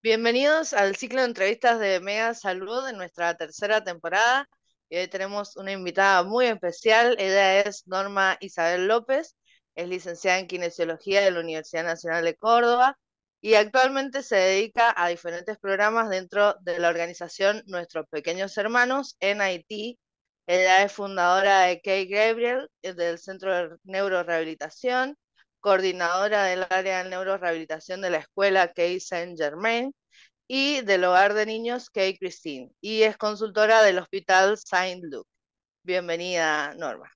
Bienvenidos al ciclo de entrevistas de Mega Salud en nuestra tercera temporada. Y hoy tenemos una invitada muy especial. Ella es Norma Isabel López, es licenciada en Kinesiología de la Universidad Nacional de Córdoba y actualmente se dedica a diferentes programas dentro de la organización Nuestros Pequeños Hermanos en Haití. Ella es fundadora de Kay Gabriel, del Centro de Neurorehabilitación, coordinadora del área de neurorehabilitación de la escuela Kay Saint Germain y del Hogar de Niños Kay Christine, y es consultora del Hospital Saint Luke. Bienvenida, Norma.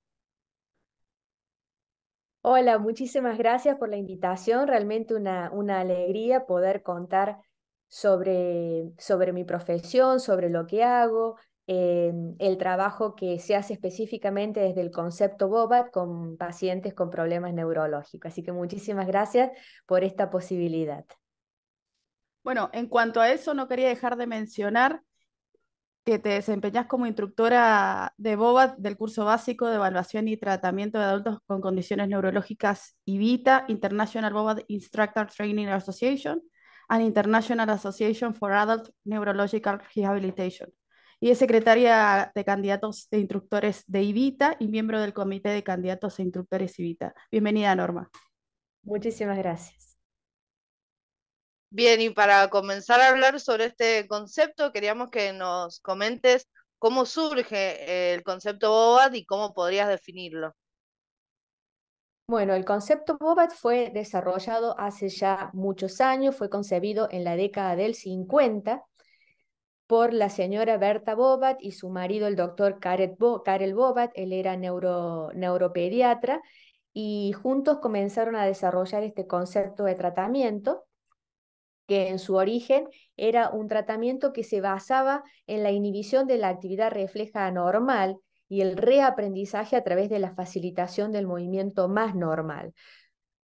Hola, muchísimas gracias por la invitación. Realmente una alegría poder contar sobre mi profesión, sobre lo que hago, el trabajo que se hace específicamente desde el concepto BOBAT con pacientes con problemas neurológicos. Así que muchísimas gracias por esta posibilidad. Bueno, en cuanto a eso, no quería dejar de mencionar que te desempeñas como instructora de BOBAT del curso básico de evaluación y tratamiento de adultos con condiciones neurológicas IBITA, International BOBAT Instructor Training Association, and International Association for Adult Neurological Rehabilitation. Y es secretaria de candidatos de instructores de IBITA y miembro del comité de candidatos e instructores IBITA. Bienvenida, Norma. Muchísimas gracias. Bien, y para comenzar a hablar sobre este concepto, queríamos que nos comentes cómo surge el concepto BOBAT y cómo podrías definirlo. Bueno, el concepto BOBAT fue desarrollado hace ya muchos años, fue concebido en la década del 50 por la señora Berta Bobat y su marido, el doctor Karel Bobat. Él era neuropediatra, y juntos comenzaron a desarrollar este concepto de tratamiento, que en su origen era un tratamiento que se basaba en la inhibición de la actividad refleja anormal y el reaprendizaje a través de la facilitación del movimiento más normal.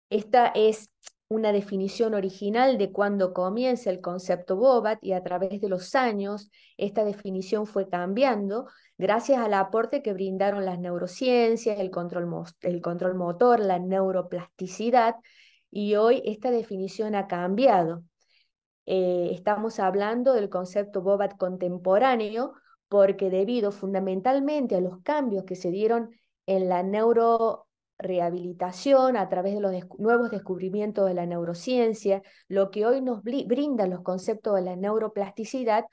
Esta es una definición original de cuando comienza el concepto BOBAT, y a través de los años esta definición fue cambiando gracias al aporte que brindaron las neurociencias, el control motor, la neuroplasticidad, y hoy esta definición ha cambiado. Estamos hablando del concepto BOBAT contemporáneo porque, debido fundamentalmente a los cambios que se dieron en la neurorehabilitación a través de los nuevos descubrimientos de la neurociencia, lo que hoy nos brinda los conceptos de la neuroplasticidad,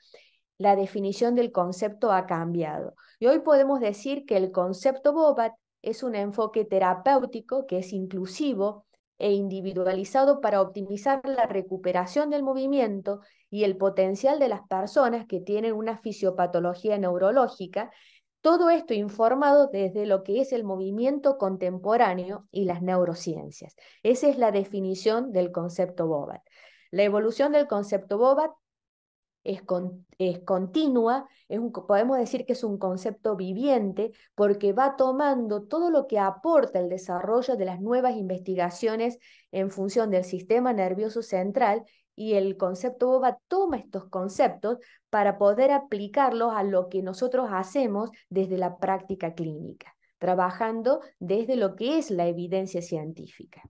la definición del concepto ha cambiado. Y hoy podemos decir que el concepto BOBAT es un enfoque terapéutico que es inclusivo e individualizado para optimizar la recuperación del movimiento y el potencial de las personas que tienen una fisiopatología neurológica. Todo esto informado desde lo que es el movimiento contemporáneo y las neurociencias. Esa es la definición del concepto BOBAT. La evolución del concepto BOBAT es continua, podemos decir que es un concepto viviente porque va tomando todo lo que aporta el desarrollo de las nuevas investigaciones en función del sistema nervioso central, y el concepto BOBA toma estos conceptos para poder aplicarlos a lo que nosotros hacemos desde la práctica clínica, trabajando desde lo que es la evidencia científica.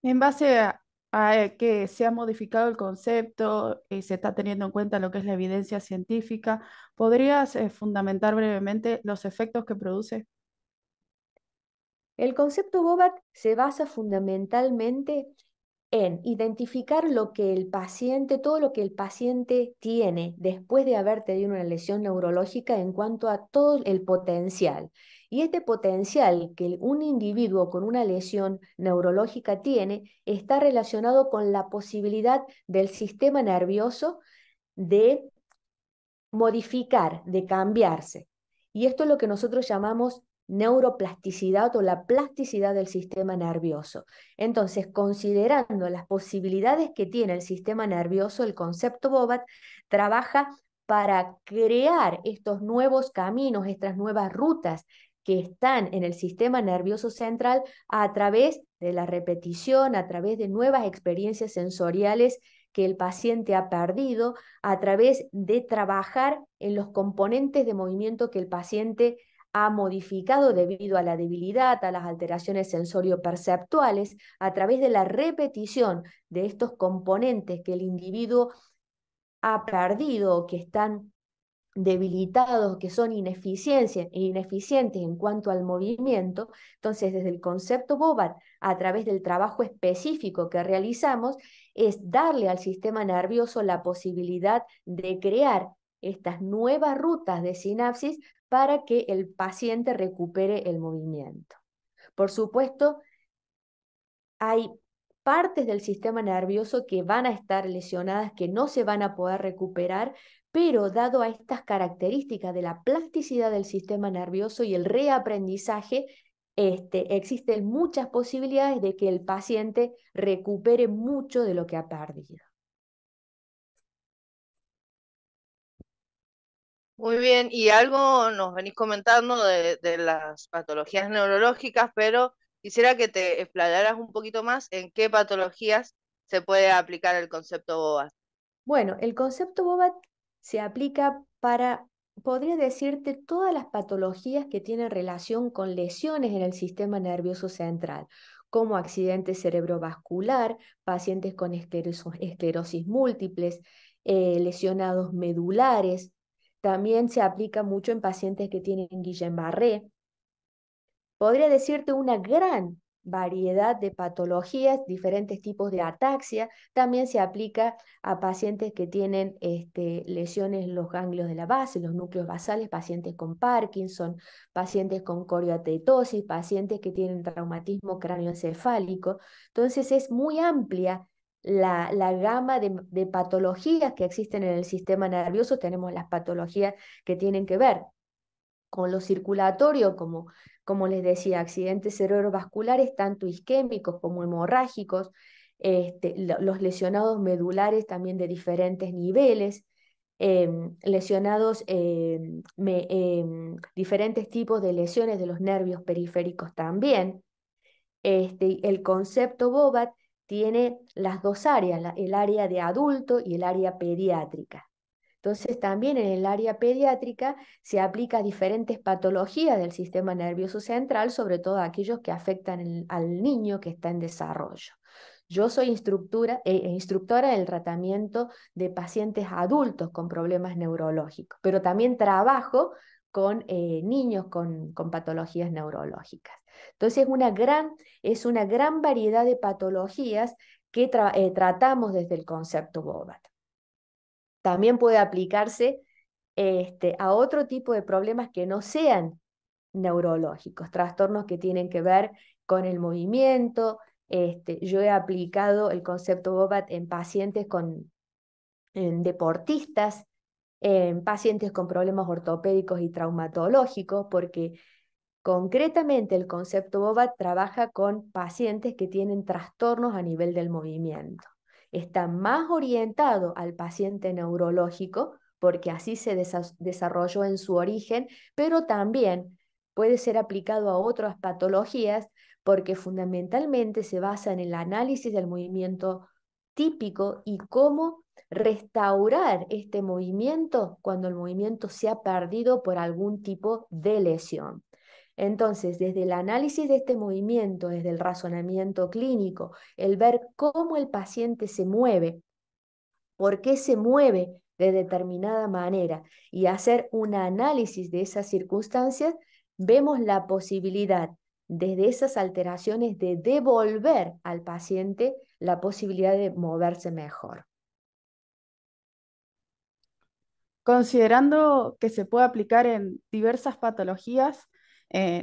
En base a que se ha modificado el concepto y se está teniendo en cuenta lo que es la evidencia científica, ¿podrías fundamentar brevemente los efectos que produce? El concepto BOBAT se basa fundamentalmente en identificar lo que el paciente, todo lo que el paciente tiene después de haber tenido una lesión neurológica en cuanto a todo el potencial. Y este potencial que un individuo con una lesión neurológica tiene está relacionado con la posibilidad del sistema nervioso de modificar, de cambiarse. Y esto es lo que nosotros llamamos neuroplasticidad o la plasticidad del sistema nervioso. Entonces, considerando las posibilidades que tiene el sistema nervioso, el concepto BOBAT trabaja para crear estos nuevos caminos, estas nuevas rutas que están en el sistema nervioso central a través de la repetición, a través de nuevas experiencias sensoriales que el paciente ha perdido, a través de trabajar en los componentes de movimiento que el paciente ha modificado debido a la debilidad, a las alteraciones sensorio-perceptuales, a través de la repetición de estos componentes que el individuo ha perdido o que están debilitados, que son ineficientes en cuanto al movimiento. Entonces, desde el concepto Bobat, a través del trabajo específico que realizamos, es darle al sistema nervioso la posibilidad de crear estas nuevas rutas de sinapsis para que el paciente recupere el movimiento. Por supuesto, hay partes del sistema nervioso que van a estar lesionadas, que no se van a poder recuperar, pero dado a estas características de la plasticidad del sistema nervioso y el reaprendizaje, existen muchas posibilidades de que el paciente recupere mucho de lo que ha perdido. Muy bien, y algo nos venís comentando de las patologías neurológicas, pero quisiera que te explayaras un poquito más en qué patologías se puede aplicar el concepto BOAS. Bueno, el concepto Bobat se aplica para, podría decirte, todas las patologías que tienen relación con lesiones en el sistema nervioso central, como accidente cerebrovascular, pacientes con esclerosis múltiples, lesionados medulares. También se aplica mucho en pacientes que tienen Guillain-Barré. Podría decirte una gran variedad de patologías, diferentes tipos de ataxia. También se aplica a pacientes que tienen lesiones en los ganglios de la base, los núcleos basales, pacientes con Parkinson, pacientes con corioatetosis, pacientes que tienen traumatismo cráneoencefálico. Entonces es muy amplia la gama de patologías que existen en el sistema nervioso. Tenemos las patologías que tienen que ver con lo circulatorio, como les decía, accidentes cerebrovasculares, tanto isquémicos como hemorrágicos, los lesionados medulares también de diferentes niveles, lesionados, diferentes tipos de lesiones de los nervios periféricos también. El concepto Bobat tiene las dos áreas, el área de adulto y el área pediátrica. Entonces, también en el área pediátrica se aplica a diferentes patologías del sistema nervioso central, sobre todo aquellos que afectan al niño que está en desarrollo. Yo soy instructora en el tratamiento de pacientes adultos con problemas neurológicos, pero también trabajo con niños con patologías neurológicas. Entonces, es una gran variedad de patologías que tratamos desde el concepto Bobat. También puede aplicarse a otro tipo de problemas que no sean neurológicos, trastornos que tienen que ver con el movimiento. Yo he aplicado el concepto Bobat en pacientes en deportistas, en pacientes con problemas ortopédicos y traumatológicos, porque concretamente el concepto Bobat trabaja con pacientes que tienen trastornos a nivel del movimiento. Está más orientado al paciente neurológico, porque así se desarrolló en su origen, pero también puede ser aplicado a otras patologías, porque fundamentalmente se basa en el análisis del movimiento típico y cómo restaurar este movimiento cuando el movimiento se ha perdido por algún tipo de lesión. Entonces, desde el análisis de este movimiento, desde el razonamiento clínico, el ver cómo el paciente se mueve, por qué se mueve de determinada manera y hacer un análisis de esas circunstancias, vemos la posibilidad desde esas alteraciones de devolver al paciente la posibilidad de moverse mejor. Considerando que se puede aplicar en diversas patologías,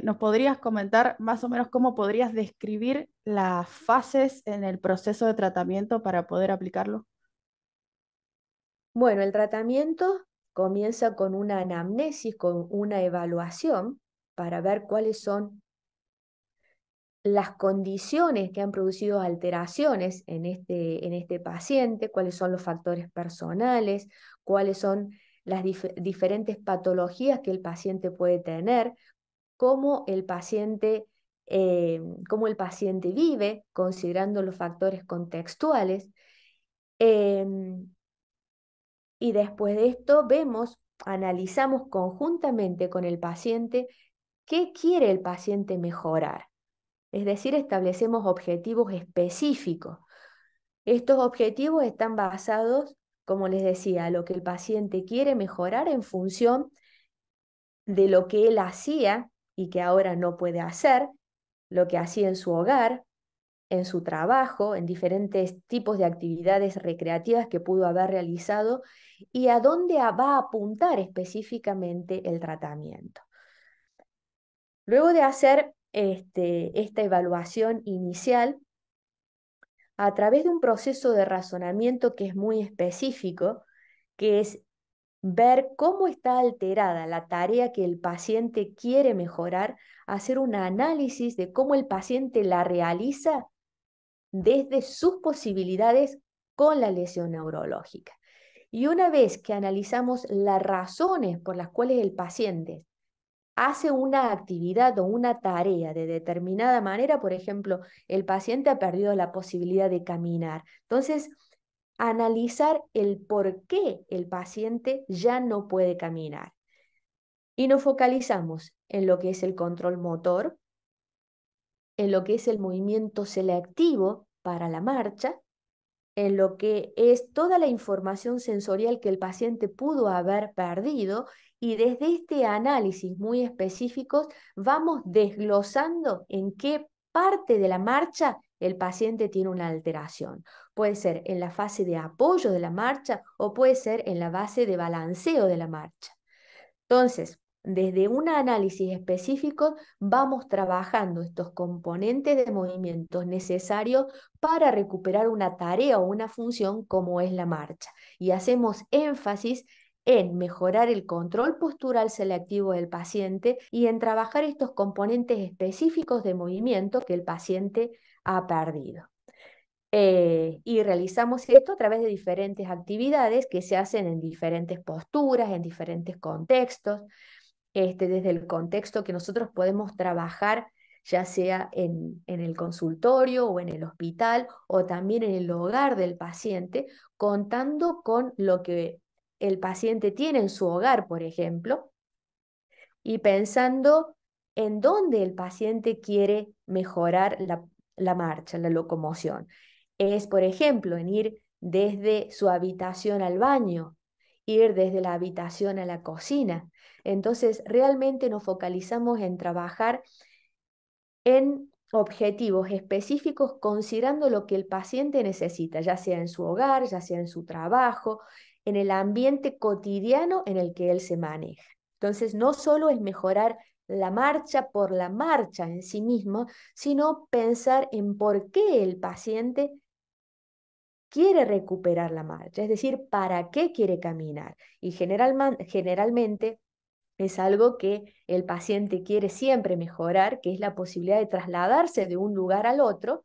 ¿nos podrías comentar más o menos cómo podrías describir las fases en el proceso de tratamiento para poder aplicarlo? Bueno, el tratamiento comienza con una anamnesis, con una evaluación para ver cuáles son las condiciones que han producido alteraciones en este paciente, cuáles son los factores personales, cuáles son las diferentes patologías que el paciente puede tener, cómo el paciente, cómo el paciente vive, considerando los factores contextuales. Y después de esto analizamos conjuntamente con el paciente qué quiere el paciente mejorar. Es decir, establecemos objetivos específicos. Estos objetivos están basados, como les decía, lo que el paciente quiere mejorar en función de lo que él hacía y que ahora no puede hacer, lo que hacía en su hogar, en su trabajo, en diferentes tipos de actividades recreativas que pudo haber realizado y a dónde va a apuntar específicamente el tratamiento. Luego de hacer esta evaluación inicial, a través de un proceso de razonamiento que es muy específico, que es ver cómo está alterada la tarea que el paciente quiere mejorar, hacer un análisis de cómo el paciente la realiza desde sus posibilidades con la lesión neurológica. Y una vez que analizamos las razones por las cuales el paciente hace una actividad o una tarea de determinada manera, por ejemplo, el paciente ha perdido la posibilidad de caminar. Entonces, analizar el por qué el paciente ya no puede caminar. Y nos focalizamos en lo que es el control motor, en lo que es el movimiento selectivo para la marcha, en lo que es toda la información sensorial que el paciente pudo haber perdido y desde este análisis muy específicos vamos desglosando en qué parte de la marcha el paciente tiene una alteración. Puede ser en la fase de apoyo de la marcha o puede ser en la base de balanceo de la marcha. Entonces, desde un análisis específico vamos trabajando estos componentes de movimientos necesarios para recuperar una tarea o una función como es la marcha. Y hacemos énfasis en mejorar el control postural selectivo del paciente y en trabajar estos componentes específicos de movimiento que el paciente ha perdido. Y realizamos esto a través de diferentes actividades que se hacen en diferentes posturas, en diferentes contextos, desde el contexto que nosotros podemos trabajar, ya sea en el consultorio o en el hospital o también en el hogar del paciente, contando con lo que el paciente tiene en su hogar, por ejemplo, y pensando en dónde el paciente quiere mejorar la marcha, la locomoción. Es, por ejemplo, en ir desde su habitación al baño, ir desde la habitación a la cocina. Entonces, realmente nos focalizamos en trabajar en objetivos específicos considerando lo que el paciente necesita, ya sea en su hogar, ya sea en su trabajo, en el ambiente cotidiano en el que él se maneja. Entonces, no solo es mejorar la marcha por la marcha en sí mismo, sino pensar en por qué el paciente quiere recuperar la marcha, es decir, para qué quiere caminar. Y generalmente es algo que el paciente quiere siempre mejorar, que es la posibilidad de trasladarse de un lugar al otro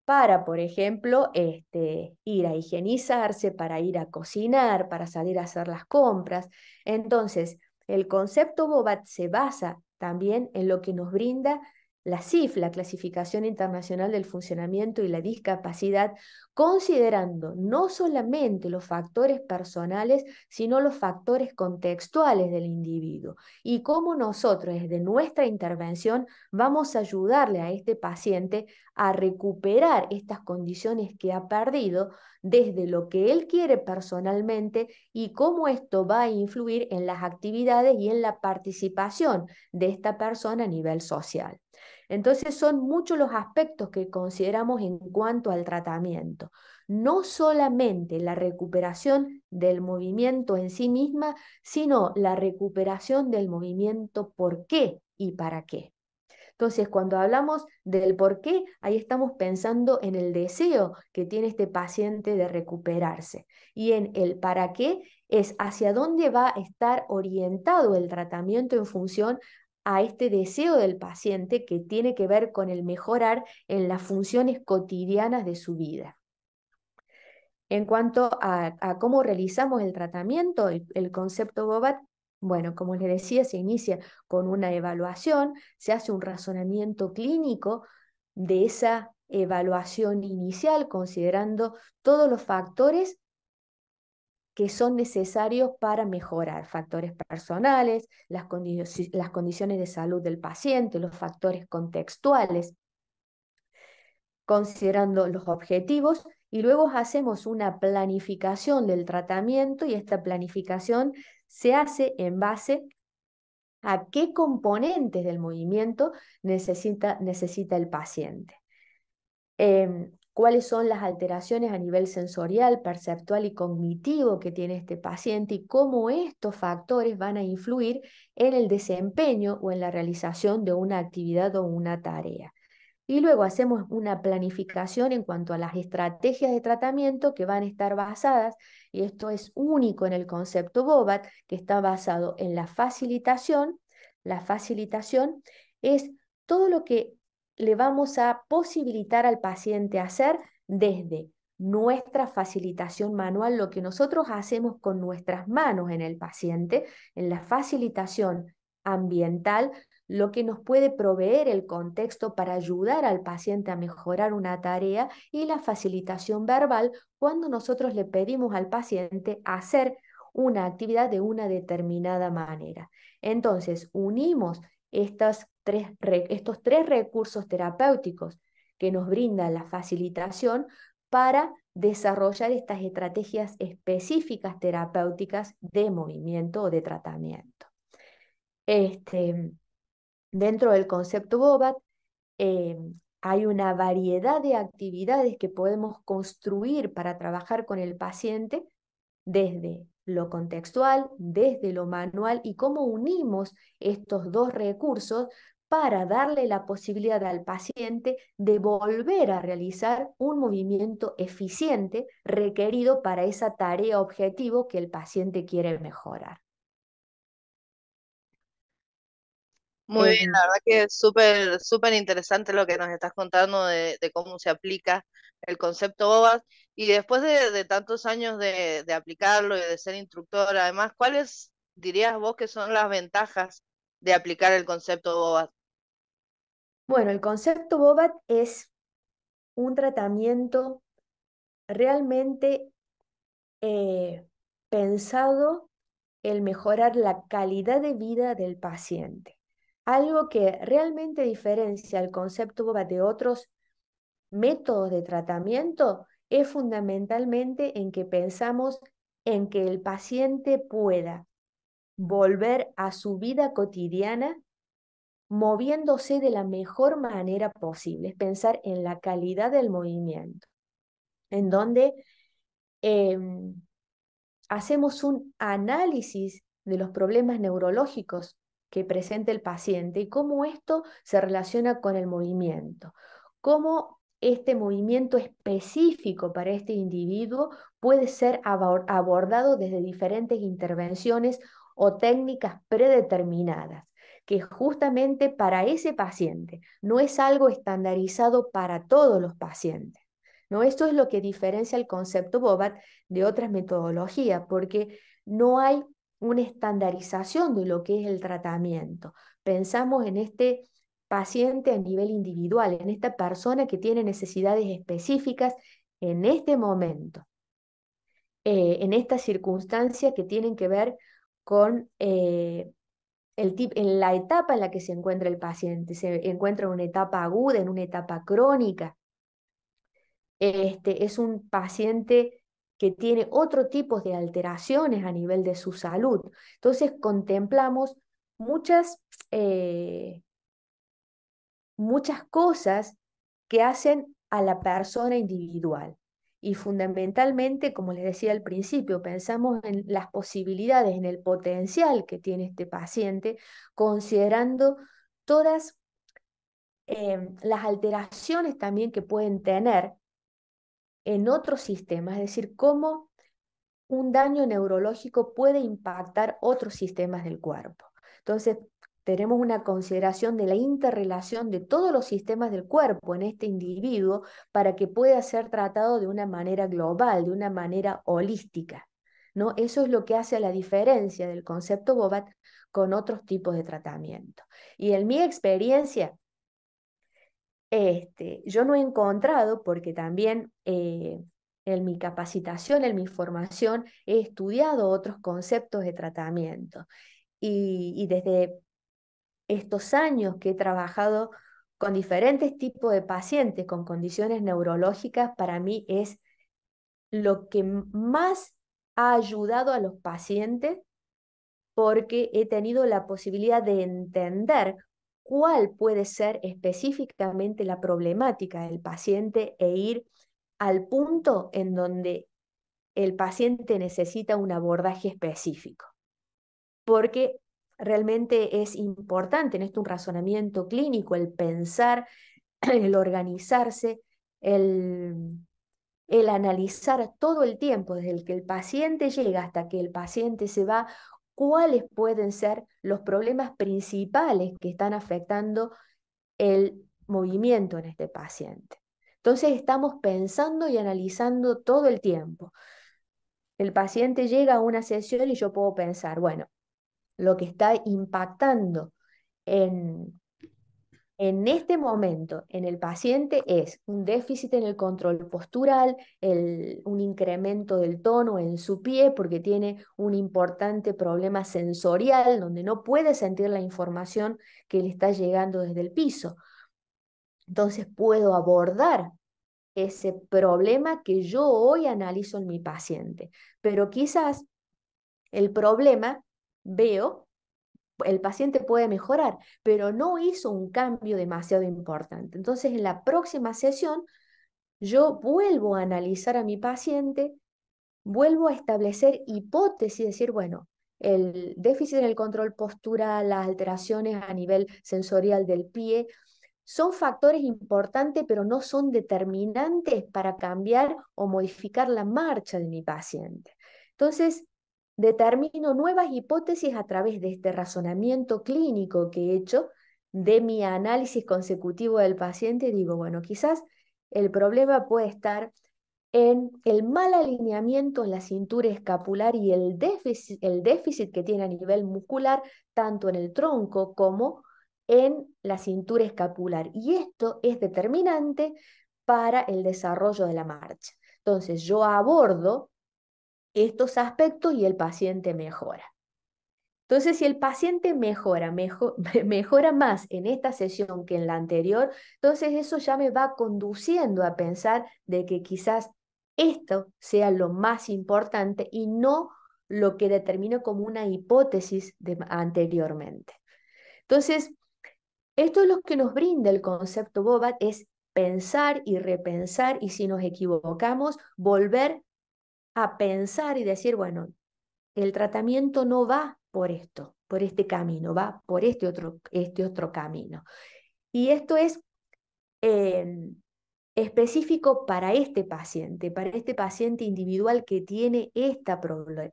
para, por ejemplo, ir a higienizarse, para ir a cocinar, para salir a hacer las compras. Entonces, el concepto BOBAT se basa también en lo que nos brinda la CIF, la Clasificación Internacional del Funcionamiento y la Discapacidad, considerando no solamente los factores personales, sino los factores contextuales del individuo y cómo nosotros desde nuestra intervención vamos a ayudarle a este paciente a recuperar estas condiciones que ha perdido desde lo que él quiere personalmente y cómo esto va a influir en las actividades y en la participación de esta persona a nivel social. Entonces son muchos los aspectos que consideramos en cuanto al tratamiento. No solamente la recuperación del movimiento en sí misma, sino la recuperación del movimiento por qué y para qué. Entonces, cuando hablamos del por qué, ahí estamos pensando en el deseo que tiene este paciente de recuperarse. Y en el para qué es hacia dónde va a estar orientado el tratamiento en función a este deseo del paciente que tiene que ver con el mejorar en las funciones cotidianas de su vida. En cuanto a cómo realizamos el tratamiento, el concepto BOBAT, bueno, como les decía, se inicia con una evaluación, se hace un razonamiento clínico de esa evaluación inicial, considerando todos los factores que son necesarios para mejorar factores personales, las condiciones de salud del paciente, los factores contextuales, considerando los objetivos, y luego hacemos una planificación del tratamiento, y esta planificación se hace en base a qué componentes del movimiento necesita el paciente. Cuáles son las alteraciones a nivel sensorial, perceptual y cognitivo que tiene este paciente, y cómo estos factores van a influir en el desempeño o en la realización de una actividad o una tarea. Y luego hacemos una planificación en cuanto a las estrategias de tratamiento que van a estar basadas, y esto es único en el concepto BOBAT, que está basado en la facilitación. La facilitación es todo lo que le vamos a posibilitar al paciente hacer desde nuestra facilitación manual, lo que nosotros hacemos con nuestras manos en el paciente, en la facilitación ambiental, lo que nos puede proveer el contexto para ayudar al paciente a mejorar una tarea, y la facilitación verbal cuando nosotros le pedimos al paciente hacer una actividad de una determinada manera. Entonces, unimos estos tres recursos terapéuticos que nos brinda la facilitación para desarrollar estas estrategias específicas terapéuticas de movimiento o de tratamiento. Dentro del concepto BOBAT eh, hay una variedad de actividades que podemos construir para trabajar con el paciente, desde lo contextual, desde lo manual, y cómo unimos estos dos recursos para darle la posibilidad al paciente de volver a realizar un movimiento eficiente requerido para esa tarea objetivo que el paciente quiere mejorar. Muy bien, la verdad que es súper, súper interesante lo que nos estás contando de cómo se aplica el concepto BOBAT. Y después de tantos años de aplicarlo y de ser instructor, además, ¿cuáles dirías vos que son las ventajas de aplicar el concepto BOBAT? Bueno, el concepto BOBAT es un tratamiento realmente pensado en mejorar la calidad de vida del paciente. Algo que realmente diferencia el concepto BOBAT de otros métodos de tratamiento es fundamentalmente en que pensamos en que el paciente pueda volver a su vida cotidiana moviéndose de la mejor manera posible. Es pensar en la calidad del movimiento, en donde hacemos un análisis de los problemas neurológicos que presenta el paciente y cómo esto se relaciona con el movimiento, cómo este movimiento específico para este individuo puede ser abordado desde diferentes intervenciones o técnicas predeterminadas, que justamente para ese paciente no es algo estandarizado para todos los pacientes. ¿No? Esto es lo que diferencia el concepto BOBAT de otras metodologías, porque no hay una estandarización de lo que es el tratamiento. Pensamos en este paciente a nivel individual, en esta persona que tiene necesidades específicas en este momento, en esta circunstancia que tienen que ver con en la etapa en la que se encuentra el paciente. Se encuentra en una etapa aguda, en una etapa crónica. Es un paciente que tiene otro tipo de alteraciones a nivel de su salud. Entonces contemplamos muchas, muchas cosas que hacen a la persona individual. Y fundamentalmente, como les decía al principio, pensamos en las posibilidades, en el potencial que tiene este paciente, considerando todas las alteraciones también que pueden tener en otros sistemas, es decir, cómo un daño neurológico puede impactar otros sistemas del cuerpo. Entonces, tenemos una consideración de la interrelación de todos los sistemas del cuerpo en este individuo para que pueda ser tratado de una manera global, de una manera holística, ¿no? Eso es lo que hace la diferencia del concepto BOBAT con otros tipos de tratamiento. Y en mi experiencia, yo no he encontrado, porque también en mi capacitación, en mi formación, he estudiado otros conceptos de tratamiento. Y desde estos años que he trabajado con diferentes tipos de pacientes con condiciones neurológicas, para mí es lo que más ha ayudado a los pacientes porque he tenido la posibilidad de entender cuál puede ser específicamente la problemática del paciente e ir al punto en donde el paciente necesita un abordaje específico. Porque realmente es importante en esto un razonamiento clínico, el pensar, el organizarse, el, el analizar todo el tiempo, desde el que el paciente llega hasta que el paciente se va, cuáles pueden ser los problemas principales que están afectando el movimiento en este paciente. Entonces estamos pensando y analizando todo el tiempo. El paciente llega a una sesión y yo puedo pensar, bueno, lo que está impactando en, en este momento en el paciente es un déficit en el control postural, un incremento del tono en su pie porque tiene un importante problema sensorial donde no puede sentir la información que le está llegando desde el piso. Entonces puedo abordar ese problema que yo hoy analizo en mi paciente, pero quizás el problema veo el paciente puede mejorar, pero no hizo un cambio demasiado importante. Entonces, en la próxima sesión, yo vuelvo a analizar a mi paciente, vuelvo a establecer hipótesis, decir, bueno, el déficit en el control postural, las alteraciones a nivel sensorial del pie, son factores importantes, pero no son determinantes para cambiar o modificar la marcha de mi paciente. Entonces, determino nuevas hipótesis a través de este razonamiento clínico que he hecho de mi análisis consecutivo del paciente. Digo, bueno, quizás el problema puede estar en el mal alineamiento en la cintura escapular y el déficit que tiene a nivel muscular, tanto en el tronco como en la cintura escapular. Y esto es determinante para el desarrollo de la marcha. Entonces, yo abordo estos aspectos y el paciente mejora. Entonces, si el paciente mejora más en esta sesión que en la anterior, entonces eso ya me va conduciendo a pensar de que quizás esto sea lo más importante y no lo que determino como una hipótesis anteriormente. Entonces, esto es lo que nos brinda el concepto BOBAT, es pensar y repensar y si nos equivocamos, volver a pensar y decir, bueno, el tratamiento no va por esto, por este camino, va por este otro camino. Y esto es eh, específico para este paciente individual que tiene esta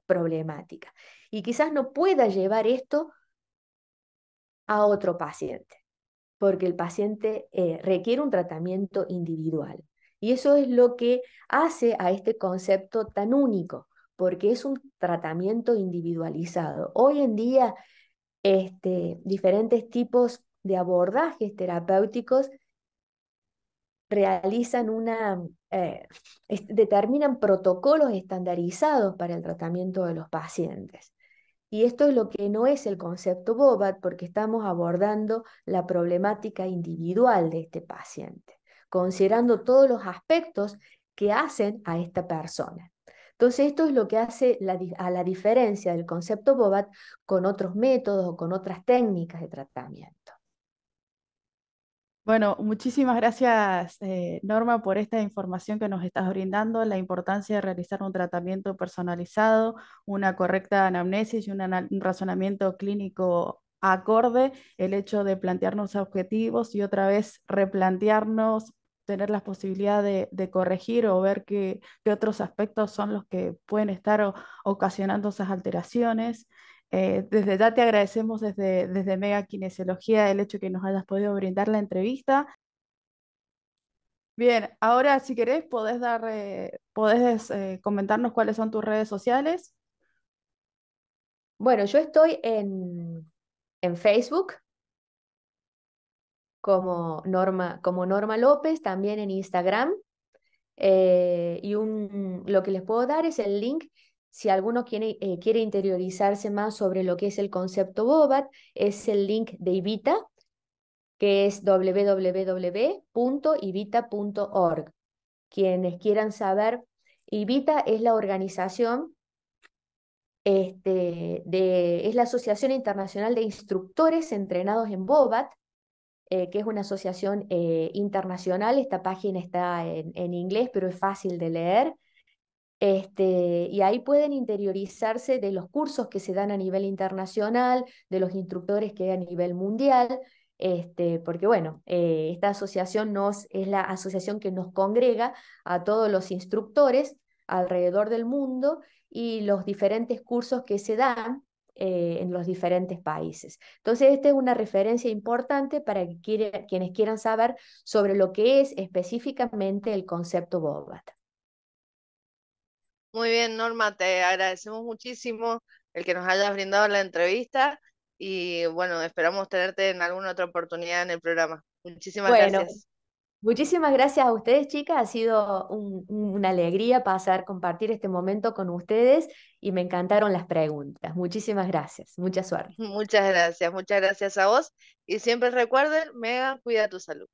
problemática. Y quizás no pueda llevar esto a otro paciente, porque el paciente requiere un tratamiento individual. Y eso es lo que hace a este concepto tan único, porque es un tratamiento individualizado. Hoy en día, diferentes tipos de abordajes terapéuticos realizan determinan protocolos estandarizados para el tratamiento de los pacientes. Y esto es lo que no es el concepto BOBAT porque estamos abordando la problemática individual de este paciente, considerando todos los aspectos que hacen a esta persona. Entonces, esto es lo que hace a la diferencia del concepto BOBAT con otros métodos o con otras técnicas de tratamiento. Bueno, muchísimas gracias, Norma, por esta información que nos estás brindando, la importancia de realizar un tratamiento personalizado, una correcta anamnesis y un razonamiento clínico acorde, el hecho de plantearnos objetivos y otra vez replantearnos, tener la posibilidad de corregir o ver qué otros aspectos son los que pueden estar ocasionando esas alteraciones. Desde ya te agradecemos desde Mega Kinesiología el hecho que nos hayas podido brindar la entrevista. Bien, ahora si querés podés comentarnos cuáles son tus redes sociales. Bueno, yo estoy en Facebook como Norma López, también en Instagram, y lo que les puedo dar es el link. Si alguno quiere interiorizarse más sobre lo que es el concepto BOBAT, es el link de IVITA, que es www.ivita.org. Quienes quieran saber, IVITA es la organización, es la Asociación Internacional de Instructores Entrenados en BOBAT, que es una asociación internacional. Esta página está en inglés, pero es fácil de leer. Y ahí pueden interiorizarse de los cursos que se dan a nivel internacional, de los instructores que hay a nivel mundial, porque bueno, esta asociación es la asociación que nos congrega a todos los instructores alrededor del mundo y los diferentes cursos que se dan en los diferentes países. Entonces, esta es una referencia importante para quienes quieran saber sobre lo que es específicamente el concepto BOBAT. Muy bien, Norma, te agradecemos muchísimo el que nos hayas brindado la entrevista y bueno, esperamos tenerte en alguna otra oportunidad en el programa. Muchísimas Bueno, gracias. muchísimas gracias a ustedes, chicas. Ha sido una alegría compartir este momento con ustedes y me encantaron las preguntas. Muchísimas gracias. Mucha suerte. Muchas gracias a vos y siempre recuerden, Mega, cuida tu salud.